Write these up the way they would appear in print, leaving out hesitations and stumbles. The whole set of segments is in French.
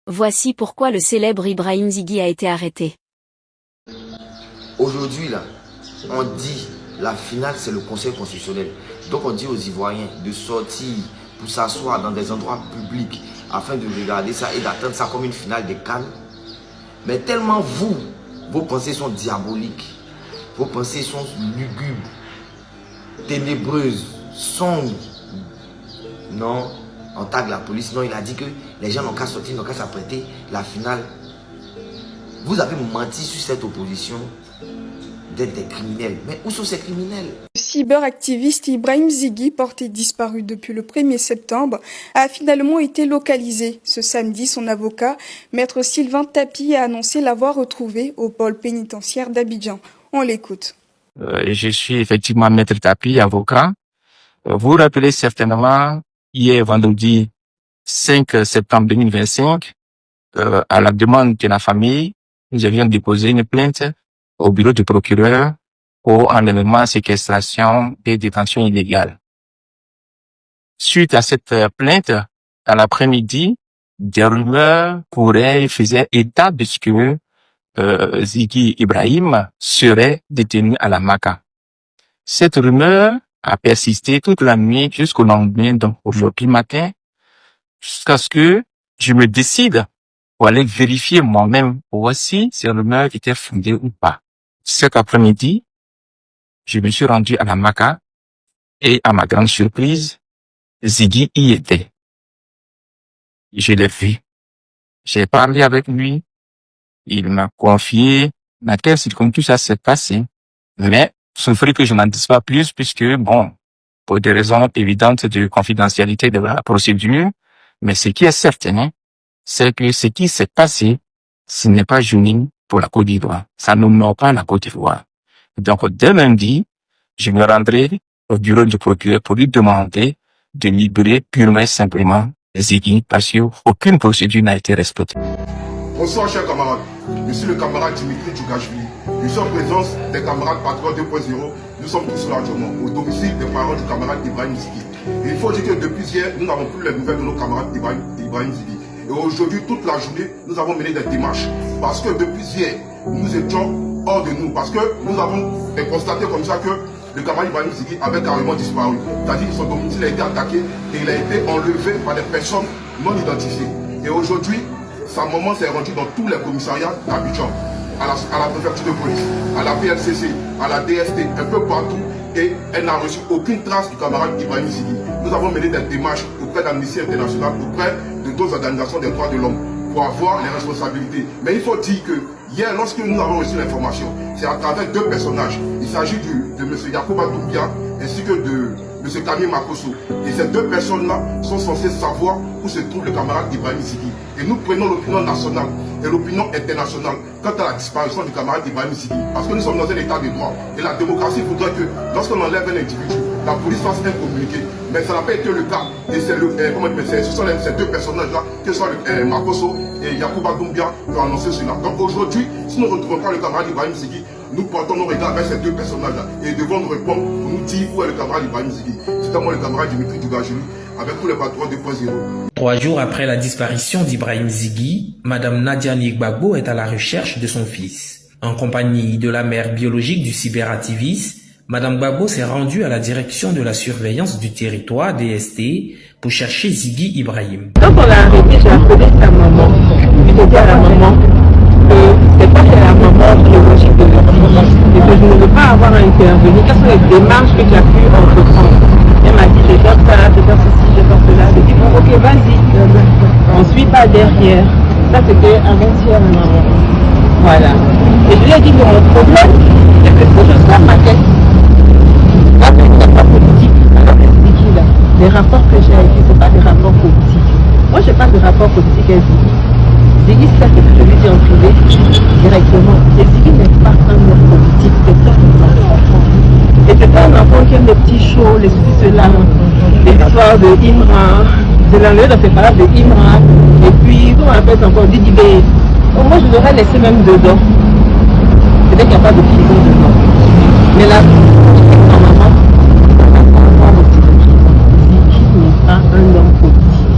Voici pourquoi le célèbre Ibrahim Zighi a été arrêté. Aujourd'hui, là, on dit la finale, c'est le Conseil constitutionnel. Donc on dit aux Ivoiriens de sortir pour s'asseoir dans des endroits publics afin de regarder ça et d'attendre ça comme une finale de Cannes. Mais tellement vous, vos pensées sont diaboliques, vos pensées sont lugubres, ténébreuses, sombres. Non, on tague la police. Non, il a dit que les gens n'ont qu'à sortir, n'ont qu'à s'apprêter. La finale. Vous avez menti sur cette opposition d'être des criminels. Mais où sont ces criminels? Le cyberactiviste Ibrahim Zighi, porté disparu depuis le 1er septembre, a finalement été localisé. Ce samedi, son avocat, maître Sylvain Tapie, a annoncé l'avoir retrouvé au pôle pénitentiaire d'Abidjan. On l'écoute. Je suis effectivement maître Tapie, avocat. Vous vous rappelez certainement, hier vendredi 5 septembre 2025, à la demande de la famille, nous avions déposé une plainte au bureau du procureur pour enlèvement, séquestration et détention illégale. Suite à cette plainte, à l'après-midi, des rumeurs couraient et faisaient état de ce que Zighi Ibrahim serait détenu à la Maka. Cette rumeur a persisté toute la nuit jusqu'au lendemain, donc aujourd'hui matin, jusqu'à ce que je me décide pour aller vérifier moi-même pour si ces rumeurs étaient fondées ou pas. Cet après-midi, je me suis rendu à la Maka et à ma grande surprise, Zighi y était. Je l'ai vu. J'ai parlé avec lui. Il m'a confié dans quelles circonstances ça s'est passé. Mais, souffrez que je n'en dise pas plus puisque, bon, pour des raisons évidentes de confidentialité de la procédure, mais ce qui est certain, c'est que ce qui s'est passé, ce n'est pas juni pour la Côte d'Ivoire. Ça n'honore pas la Côte d'Ivoire. Donc, dès lundi, je me rendrai au bureau du procureur pour lui demander de libérer purement et simplement Zighi parce qu'aucune procédure n'a été respectée. Bonsoir chers camarades, je suis le camarade Dimitri Djougashvili. Je suis en présence des camarades Patriotes 2.0. Nous sommes tous largement au domicile des parents du camarade Ibrahim Zighi. Et il faut dire que depuis hier, nous n'avons plus les nouvelles de nos camarades Ibrahim Zighi. Et aujourd'hui, toute la journée, nous avons mené des démarches. Parce que depuis hier, nous étions hors de nous. Parce que nous avons constaté comme ça que le camarade Ibrahim Zighi avait carrément disparu. C'est-à-dire que son domicile a été attaqué et il a été enlevé par des personnes non identifiées. Et aujourd'hui, sa maman s'est rendue dans tous les commissariats d'Abidjan, à la préfecture de police, à la PLCC, à la DST, un peu partout, et elle n'a reçu aucune trace du camarade Ibrahim Zighi. Nous avons mené des démarches auprès d'Amnesty International, auprès de d'autres organisations des droits de l'homme, pour avoir les responsabilités. Mais il faut dire que hier, lorsque nous avons reçu l'information, c'est à travers deux personnages. Il s'agit de M. Yacouba Doumbia ainsi que de M. Camille Makosso. Et ces deux personnes-là sont censées savoir où se trouve le camarade Ibrahim Zighi. Et nous prenons l'opinion nationale et l'opinion internationale quant à la disparition du camarade Ibrahim Zighi. Parce que nous sommes dans un état de droit. Et la démocratie voudrait que lorsqu'on enlève un individu, la police fasse un communiqué. Mais ça n'a pas été le cas. Et c'est ce sont ces deux personnages-là, que ce soit Makosso et Yacouba Doumbia, qui ont annoncé cela. Donc aujourd'hui, si nous ne retrouvons pas le camarade Ibrahim Zighi, nous portons nos regards vers ces deux personnages-là et devons nous répondre pour nous dire où est le camarade Ibrahim Zighi. C'est à moi le camarade Dimitri Djougashvili avec tous les patrons 2.0. 3 jours après la disparition d'Ibrahim Zighi, Madame Nadia Gbagbo est à la recherche de son fils. En compagnie de la mère biologique du cyberactiviste, Madame Gbagbo s'est rendue à la direction de la surveillance du territoire DST pour chercher Zighi Ibrahim. Donc on l'a arrêté, j'ai appelé sa maman. J'ai dit à la maman que c'est pas que la maman biologique de Zighi et que je ne veux pas avoir à intervenir. Quelles sont les démarches que tu as pu entreprendre? Elle m'a dit je vais faire ça, je vais faire ceci, je vais faire cela. J'ai dit bon ok vas-y, on ne suit pas derrière. Ça c'était avant-hier maman. Voilà. Et je lui ai dit que mon problème c'est que si je sors ma tête, là c'est des rapports politiques. Alors expliquez là. Les rapports que j'ai écrits, ce n'est pas des rapports politiques. Moi je n'ai pas de rapport politique à Zighi. Zighi c'est ce que je lui dis en privé directement. Et Zighi n'est pas un homme politique, c'est un enfant. Et c'est pas un enfant qui aime les petits shows, les ceci, cela, les histoires de Imra, de l'enlèvement de séparable de Imra, et puis, comment on appelle ça encore, Didi B. Moi, je l'aurais laissé même dedans. C'est-à-dire qu'il n'y a pas de prison dedans. Mais là, normalement, Zighi n'est pas un homme politique.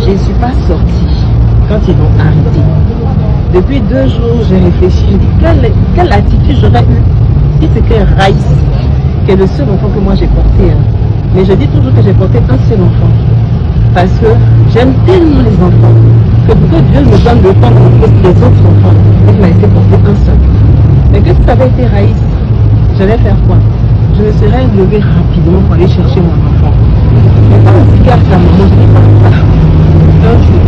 Je ne suis pas sortie quand ils l'ont arrêté. Depuis 2 jours, j'ai réfléchi, je dis quelle attitude j'aurais eu si c'était Raïs, qui est le seul enfant que moi j'ai porté. Hein. Mais je dis toujours que j'ai porté un seul enfant. Parce que j'aime tellement les enfants que pour que Dieu me donne le temps de les autres enfants, il m'a laissé porter un seul. Mais que si ça avait été Raïs, j'allais faire quoi? Je me serais levée rapidement pour aller chercher mon enfant. Mais quand on regarde sa maman, je dis pas ça. Un jour.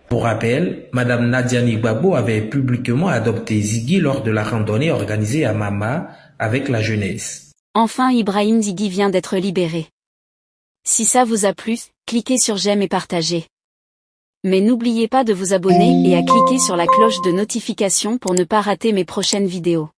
Pour rappel, Madame Nadiani Gbagbo avait publiquement adopté Ziggy lors de la randonnée organisée à Mama avec la jeunesse. Enfin, Ibrahim Ziggy vient d'être libéré. Si ça vous a plu, cliquez sur j'aime et partagez. Mais n'oubliez pas de vous abonner et à cliquer sur la cloche de notification pour ne pas rater mes prochaines vidéos.